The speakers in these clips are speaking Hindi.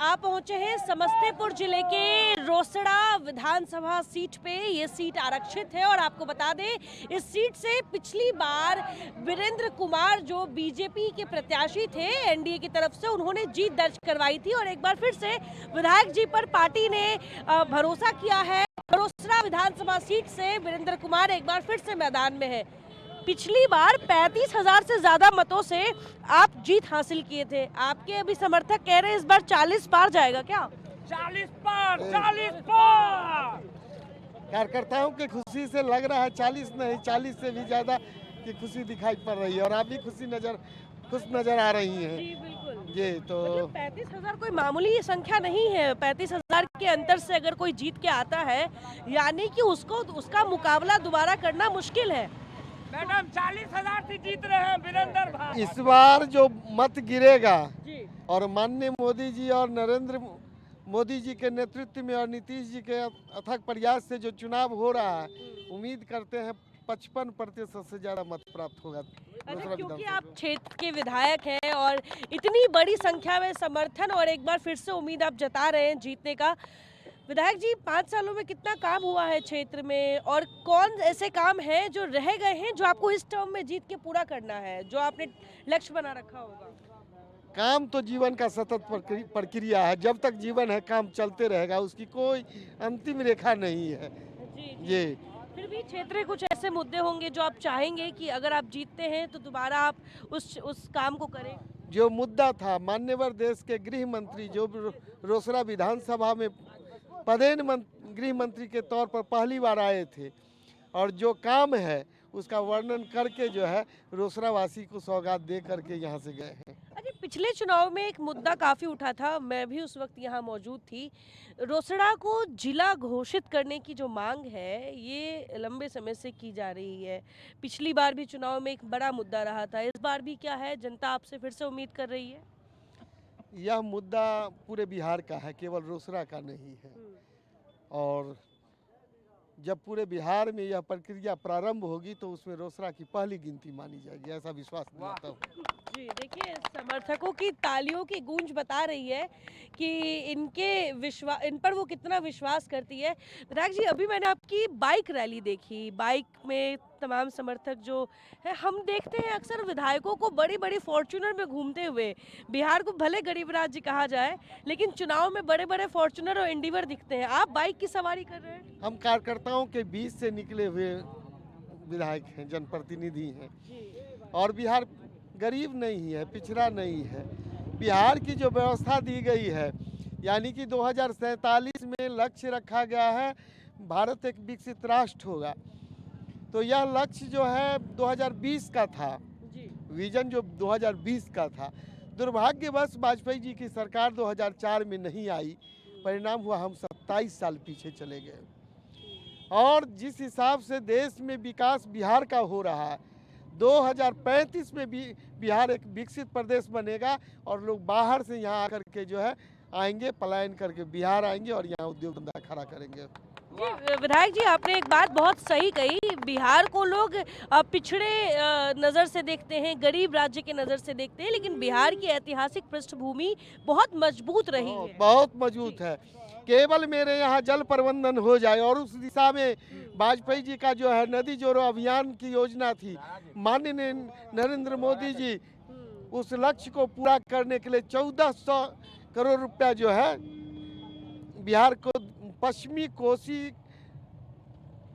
आप पहुंचे हैं समस्तीपुर जिले के रोसड़ा विधानसभा सीट पे। ये सीट आरक्षित है और आपको बता दें इस सीट से पिछली बार वीरेंद्र कुमार जो बीजेपी के प्रत्याशी थे एनडीए की तरफ से, उन्होंने जीत दर्ज करवाई थी और एक बार फिर से विधायक जी पर पार्टी ने भरोसा किया है। रोसड़ा विधानसभा सीट से वीरेंद्र कुमार एक बार फिर से मैदान में है। पिछली बार 35,000 से ज्यादा मतों से आप जीत हासिल किए थे। आपके अभी समर्थक कह रहे हैं इस बार 40 पार जाएगा क्या? 40 पार, 40 पार। कार्यकर्ताओं की खुशी से लग रहा है 40 नहीं 40 से भी ज्यादा की खुशी दिखाई पड़ रही है और आप भी खुश नजर आ रही हैं। जी बिल्कुल। ये तो मतलब 35,000 कोई मामूली संख्या नहीं है। 35,000 के अंतर से अगर कोई जीत के आता है यानी कि उसका मुकाबला दोबारा करना मुश्किल है। मैडम 40,000 से जीत रहे हैं वीरेंद्र भाई। इस बार जो मत गिरेगा जी। और माननीय मोदी जी और नरेंद्र मोदी जी के नेतृत्व में और नीतीश जी के अथक प्रयास से जो चुनाव हो रहा है, उम्मीद करते हैं 55% से ज्यादा मत प्राप्त होगा। अच्छा, क्योंकि आप क्षेत्र के विधायक हैं और इतनी बड़ी संख्या में समर्थन और एक बार फिर से उम्मीद आप जता रहे हैं जीतने का। विधायक जी 5 सालों में कितना काम हुआ है क्षेत्र में और कौन ऐसे काम हैं जो रह गए हैं जो आपको इस टर्म में जीत के पूरा करना है, जो आपने लक्ष्य बना रखा होगा? काम तो जीवन का सतत प्रक्रिया है। जब तक जीवन है काम चलते रहेगा, उसकी कोई अंतिम रेखा नहीं है। जी। ये फिर भी क्षेत्र में कुछ ऐसे मुद्दे होंगे जो आप चाहेंगे कि अगर आप जीतते हैं तो दोबारा आप उस काम को करें। जो मुद्दा था, मान्यवर देश के गृह मंत्री जो रोसड़ा विधानसभा में पदेन गृह मंत्री के तौर पर पहली बार आए थे और जो काम है उसका वर्णन करके जो है रोसड़ा वासी को सौगात दे करके यहाँ से गए हैं। अरे पिछले चुनाव में एक मुद्दा काफी उठा था, मैं भी उस वक्त यहाँ मौजूद थी। रोसड़ा को जिला घोषित करने की जो मांग है ये लंबे समय से की जा रही है। पिछली बार भी चुनाव में एक बड़ा मुद्दा रहा था, इस बार भी क्या है, जनता आपसे फिर से उम्मीद कर रही है? यह मुद्दा पूरे बिहार का है, केवल रोसड़ा का नहीं है। और जब पूरे बिहार में यह प्रक्रिया प्रारंभ होगी तो उसमें रोसड़ा की पहली गिनती मानी जाएगी, ऐसा विश्वास दिलाता हूँ। जी देखिए, समर्थकों की तालियों की गूंज बता रही है कि इन पर वो कितना विश्वास करती है। विधायक जी, अभी मैंने आपकी बाइक रैली देखी, बाइक में तमाम समर्थक जो है, हम देखते हैं अक्सर विधायकों को बड़ी बड़ी फॉर्च्यूनर में घूमते हुए। बिहार को भले गरीब राज्य कहा जाए लेकिन चुनाव में बड़े बड़े फॉर्च्यूनर और एंडीवर दिखते हैं, आप बाइक की सवारी कर रहे हैं। हम कार्यकर्ताओं के बीच से निकले हुए विधायक हैं, जनप्रतिनिधि हैं और बिहार गरीब नहीं है, पिछड़ा नहीं है। बिहार की जो व्यवस्था दी गई है यानी कि 2047 में लक्ष्य रखा गया है भारत एक विकसित राष्ट्र होगा, तो यह लक्ष्य जो है 2020 का था, विजन जो 2020 का था। दुर्भाग्यवश वाजपेयी जी की सरकार 2004 में नहीं आई, परिणाम हुआ हम 27 साल पीछे चले गए। और जिस हिसाब से देश में विकास बिहार का हो रहा है, 2035 में भी बिहार एक विकसित प्रदेश बनेगा और लोग बाहर से यहाँ आकर के जो है आएंगे, पलायन करके बिहार आएंगे और यहाँ उद्योग धंधा खड़ा करेंगे। विधायक जी, आपने एक बात बहुत सही कही, बिहार को लोग पिछड़े नज़र से देखते हैं, गरीब राज्य के नज़र से देखते हैं, लेकिन बिहार की ऐतिहासिक पृष्ठभूमि बहुत मजबूत रही है। बहुत मजबूत है। केवल मेरे यहाँ जल प्रबंधन हो जाए और उस दिशा में वाजपेयी जी का जो है नदी जोड़ो अभियान की योजना थी, माननीय नरेंद्र मोदी जी उस लक्ष्य को पूरा करने के लिए 1400 करोड़ रुपया जो है बिहार को पश्चिमी कोसी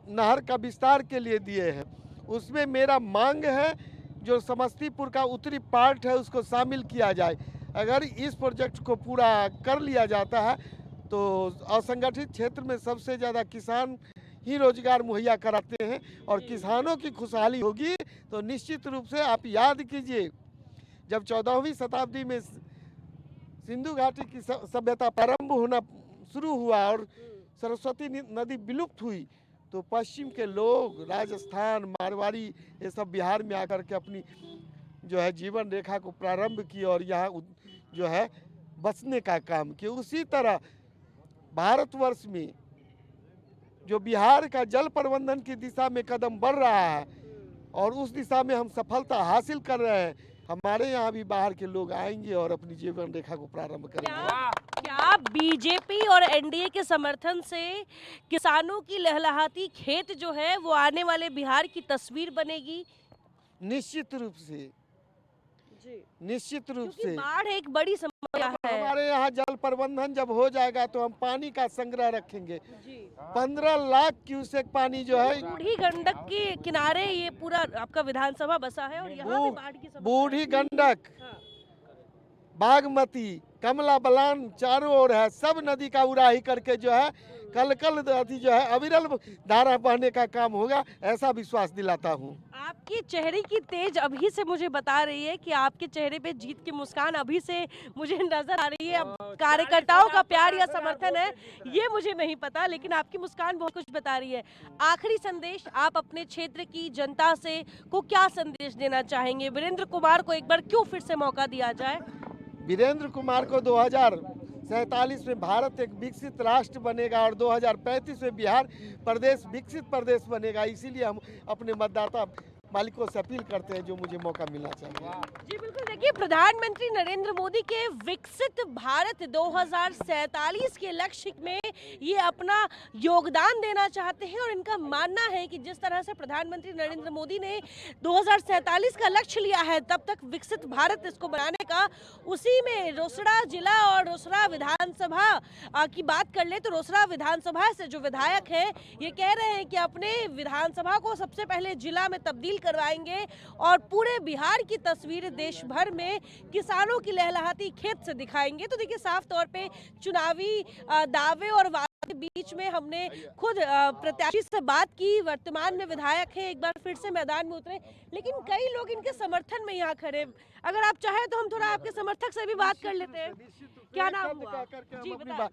नहर का विस्तार के लिए दिए हैं। उसमें मेरा मांग है जो समस्तीपुर का उत्तरी पार्ट है उसको शामिल किया जाए। अगर इस प्रोजेक्ट को पूरा कर लिया जाता है तो असंगठित क्षेत्र में सबसे ज़्यादा किसान ही रोजगार मुहैया कराते हैं और किसानों की खुशहाली होगी तो निश्चित रूप से आप याद कीजिए, जब 14वीं शताब्दी में सिंधु घाटी की सभ्यता प्रारंभ होना शुरू हुआ और सरस्वती नदी विलुप्त हुई तो पश्चिम के लोग, राजस्थान, मारवाड़ी, ये सब बिहार में आकर के अपनी जो है जीवन रेखा को प्रारंभ की और यहाँ जो है बसने का काम किया। उसी तरह भारतवर्ष में जो बिहार का जल प्रबंधन की दिशा में कदम बढ़ रहा है और उस दिशा में हम सफलता हासिल कर रहे हैं, हमारे यहाँ भी बाहर के लोग आएंगे और अपनी जीवन रेखा को प्रारंभ करेंगे। क्या बीजेपी और एनडीए के समर्थन से किसानों की लहलहाती खेत जो है वो आने वाले बिहार की तस्वीर बनेगी? निश्चित रूप से, जी, निश्चित रूप क्योंकि से बाढ़ एक बड़ी समस्या है। हमारे यहाँ जल प्रबंधन जब हो जाएगा तो हम पानी का संग्रह रखेंगे। जी, 15 लाख क्यूसेक पानी जो है बूढ़ी गंडक के किनारे ये पूरा आपका विधानसभा बसा है और यहाँ भी बाढ़ की समस्या बूढ़ी है। गंडक, हाँ, बागमती, कमला बलान चारों ओर है। सब नदी का उड़ाही करके जो है कल नदी जो है अविरल धारा बहने का काम होगा, ऐसा विश्वास दिलाता हूँ। आपके चेहरे की तेज अभी से मुझे बता रही है कि आपके चेहरे पे जीत की मुस्कान अभी से मुझे नजर आ रही है। अब कार्यकर्ताओं का प्यार या समर्थन है ये मुझे नहीं पता, लेकिन आपकी मुस्कान बहुत कुछ बता रही है। आखिरी संदेश आप अपने क्षेत्र की जनता से को क्या संदेश देना चाहेंगे? वीरेंद्र कुमार को एक बार क्यों फिर से मौका दिया जाए? वीरेंद्र कुमार को 2047 में भारत एक विकसित राष्ट्र बनेगा और 2035 में बिहार प्रदेश विकसित प्रदेश बनेगा। इसीलिए हम अपने मतदाता मालिकों से अपील करते हैं जो मुझे मौका मिलना चाहिए। जी बिल्कुल, देखिए प्रधानमंत्री नरेंद्र मोदी के विकसित भारत 2047 के लक्ष्य में ये अपना योगदान देना चाहते हैं और इनका मानना है कि जिस तरह से प्रधानमंत्री नरेंद्र मोदी ने 2047 का लक्ष्य लिया है तब तक विकसित भारत इसको बनाने का, उसी में रोसड़ा जिला और रोसड़ा विधानसभा की बात कर ले तो रोसड़ा विधानसभा से जो विधायक है ये कह रहे हैं कि अपने विधानसभा को सबसे पहले जिला में तब्दील करवाएंगे और पूरे बिहार की तस्वीर देश भर में किसानों की लहलहाती खेत से दिखाएंगे। तो देखिए साफ तौर पे चुनावी दावे और वादे के बीच में हमने खुद प्रत्याशी से बात की, वर्तमान में विधायक है, एक बार फिर से मैदान में उतरे, लेकिन कई लोग इनके समर्थन में यहाँ खड़े। अगर आप चाहें तो हम थोड़ा आपके समर्थक से भी बात कर लेते हैं। क्या नाम हुआ? जी बताएं।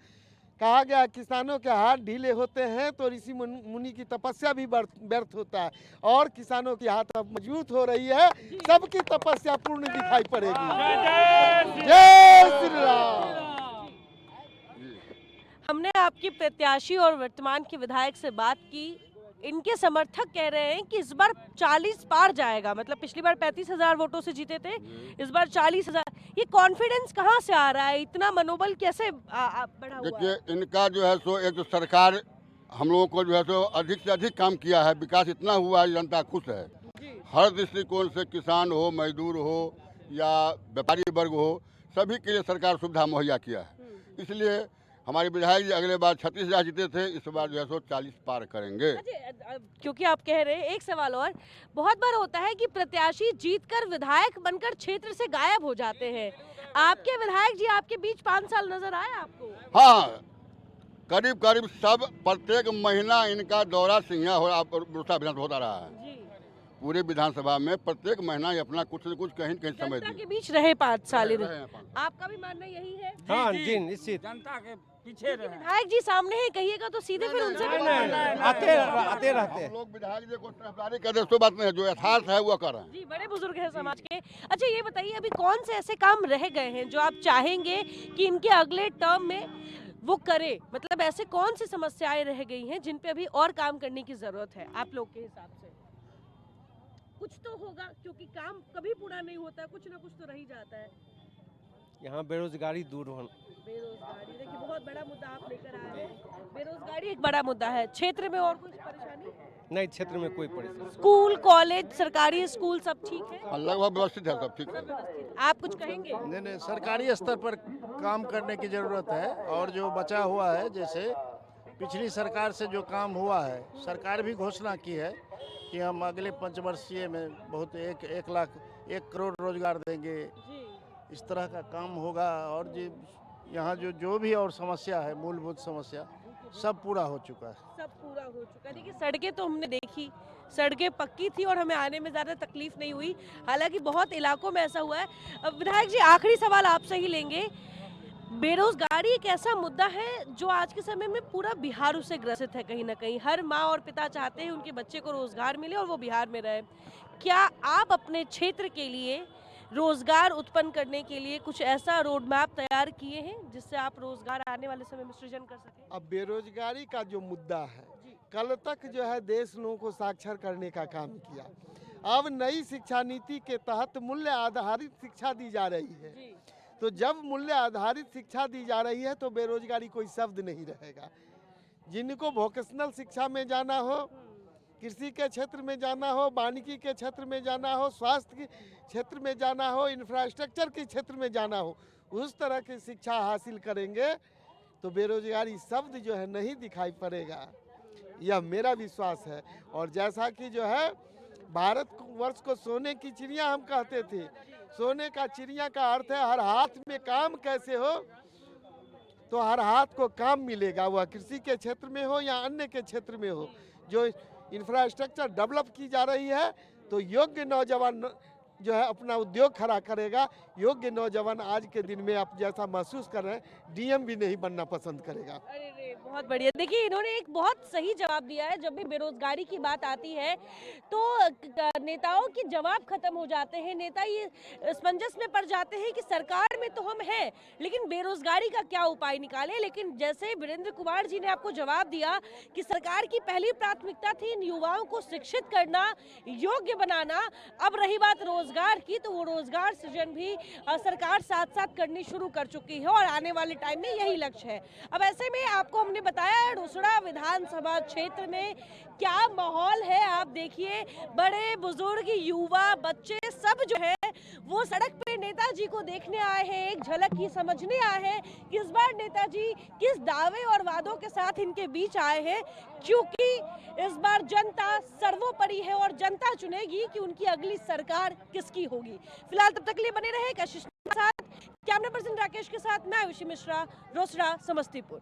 कहा गया किसानों के हाथ ढीले होते हैं तो ऋषि मुनि की तपस्या भी व्यर्थ होता है, और किसानों की हाथ अब मजबूत हो रही है, सबकी तपस्या पूर्ण दिखाई पड़ेगी। जय श्री राम। हमने आपकी प्रत्याशी और वर्तमान के विधायक से बात की। इनके समर्थक कह रहे हैं कि इस बार 40 पार जाएगा, मतलब पिछली बार 35,000 वोटों से जीते थे, इस बार 40,000। ये कॉन्फिडेंस कहाँ से आ रहा है? इतना मनोबल कैसे बढ़ा हुआ है? देखिए इनका जो है सो एक तो सरकार हम लोगों को जो है सो अधिक से अधिक काम किया है, विकास इतना हुआ है, जनता खुश है। हर दृष्टिकोण से किसान हो, मजदूर हो या व्यापारी वर्ग हो, सभी के लिए सरकार सुविधा मुहैया किया है। इसलिए हमारे विधायक जी अगले बार 36,000 जीते थे, इस बार जो है सो 40 पार करेंगे। क्योंकि आप कह रहे हैं, एक सवाल और, बहुत बार होता है कि प्रत्याशी जीतकर विधायक बनकर क्षेत्र से गायब हो जाते हैं। आपके विधायक जी आपके बीच 5 साल नजर आए आपको? हाँ, करीब सब प्रत्येक महीना इनका दौरा सिंघिया होता रहा है। पूरे विधानसभा में प्रत्येक महीना ये अपना कुछ न कुछ कहीं कहीं समय के बीच रहे 5 साल। आपका भी मानना यही है? हाँ जी, निश्चित जनता के पीछे रहे। विधायक जी सामने है, कहिएगा तो सीधे फिर उनसे आते रहते हैं। हम लोग विधायक जी को तरफदारी कर दे, बात नहीं है, जो यथार्थ है वो कर रहे हैं। जी, बड़े बुजुर्ग हैं समाज के। अच्छा ये बताइए, अभी कौन से ऐसे काम रह गए हैं जो आप चाहेंगे कि इनके अगले टर्म में वो करे? मतलब ऐसे कौन सी समस्याएं रह गई हैं जिन पे अभी और काम करने की जरूरत है आप लोग के हिसाब से? कुछ तो होगा, क्योंकि काम कभी पूरा नहीं होता, कुछ ना कुछ तो रह ही जाता है। यहाँ बेरोजगारी दूर हो। बेरोजगारी देखिए बहुत बड़ा मुद्दा आप लेकर आए हैं। बेरोजगारी एक बड़ा मुद्दा है। क्षेत्र में और कुछ परेशानी? नहीं, क्षेत्र में कोई परेशानी। स्कूल, कॉलेज, सरकारी स्कूल सब ठीक है? लगभग व्यवस्थित है, सब ठीक है। आप कुछ कहेंगे? नहीं, सरकारी स्तर पर काम करने की जरूरत है, और जो बचा हुआ है, जैसे पिछली सरकार से जो काम हुआ है, सरकार भी घोषणा की है कि हम अगले पंचवर्षीय में बहुत 1 करोड़ रोजगार देंगे, इस तरह का काम होगा। और जी यहाँ जो भी और समस्या है, मूलभूत समस्या, सब पूरा हो चुका है। सब पूरा हो चुका है। देखिए सड़कें तो हमने देखी, सड़कें पक्की थी और हमें आने में ज़्यादा तकलीफ नहीं हुई, हालांकि बहुत इलाकों में ऐसा हुआ है। अब विधायक जी आखिरी सवाल आपसे ही लेंगे। बेरोजगारी एक ऐसा मुद्दा है जो आज के समय में पूरा बिहार उससे ग्रसित है। कहीं ना कहीं हर माँ और पिता चाहते हैं उनके बच्चे को रोजगार मिले और वो बिहार में रहे। क्या आप अपने क्षेत्र के लिए रोजगार उत्पन्न करने के लिए कुछ ऐसा रोड मैप तैयार किए हैं जिससे आप रोजगार आने वाले समय में सृजन कर सकें? अब बेरोजगारी का जो मुद्दा है, कल तक जो है देश लोगों को साक्षर करने का काम किया। अब नई शिक्षा नीति के तहत मूल्य आधारित शिक्षा दी जा रही है। जी। तो जब मूल्य आधारित शिक्षा दी जा रही है तो बेरोजगारी कोई शब्द नहीं रहेगा। जिनको वोकेशनल शिक्षा में जाना हो, कृषि के क्षेत्र में जाना हो, वानिकी के क्षेत्र में जाना हो, स्वास्थ्य के क्षेत्र में जाना हो, इंफ्रास्ट्रक्चर के क्षेत्र में जाना हो, उस तरह की शिक्षा हासिल करेंगे तो बेरोजगारी शब्द जो है नहीं दिखाई पड़ेगा, यह मेरा विश्वास है। और जैसा कि जो है भारत वर्ष को सोने की चिड़िया हम कहते थे, सोने का चिड़िया का अर्थ है हर हाथ में काम कैसे हो, तो हर हाथ को काम मिलेगा, वह कृषि के क्षेत्र में हो या अन्य के क्षेत्र में हो। जो इंफ्रास्ट्रक्चर डेवलप की जा रही है तो योग्य नौजवान जो है अपना उद्योग खड़ा करेगा। योग्य नौजवान आज के दिन में आप जैसा महसूस कर रहे हैं डीएम भी नहीं बनना पसंद करेगा। अरे रे, बहुत बढ़िया। देखिए इन्होंने एक बहुत सही जवाब दिया है। जब भी बेरोजगारी की बात आती है तो नेताओं के जवाब खत्म हो जाते हैं। नेता ये असमंजस में पड़ जाते हैं कि सरकार में तो हम हैं लेकिन बेरोजगारी का क्या उपाय निकालें। लेकिन जैसे वीरेंद्र कुमार जी ने आपको जवाब दिया कि सरकार की पहली प्राथमिकता थी इन युवाओं को शिक्षित करना, योग्य बनाना। अब रही बात रोजगार की, तो वो रोजगार सृजन भी सरकार साथ साथ करनी शुरू कर चुकी है और आने वाले टाइम में यही लक्ष्य है। अब ऐसे में आपको हमने बताया रोसड़ा विधानसभा क्षेत्र में क्या माहौल है। आप देखिए बड़े बुजुर्ग, युवा, बच्चे सब जो है वो सड़क पे नेताजी को देखने आए हैं, एक झलक ही समझने आए हैं कि इस बार नेताजी किस दावे और वादों के साथ इनके बीच आए हैं। क्योंकि इस बार जनता सर्वोपरि है और जनता चुनेगी कि उनकी अगली सरकार किसकी होगी। फिलहाल तब तक के लिए बने रहे कशिश के साथ, कैमरा पर्सन राकेश के साथ मैं आयुषी मिश्रा, रोसड़ा, समस्तीपुर।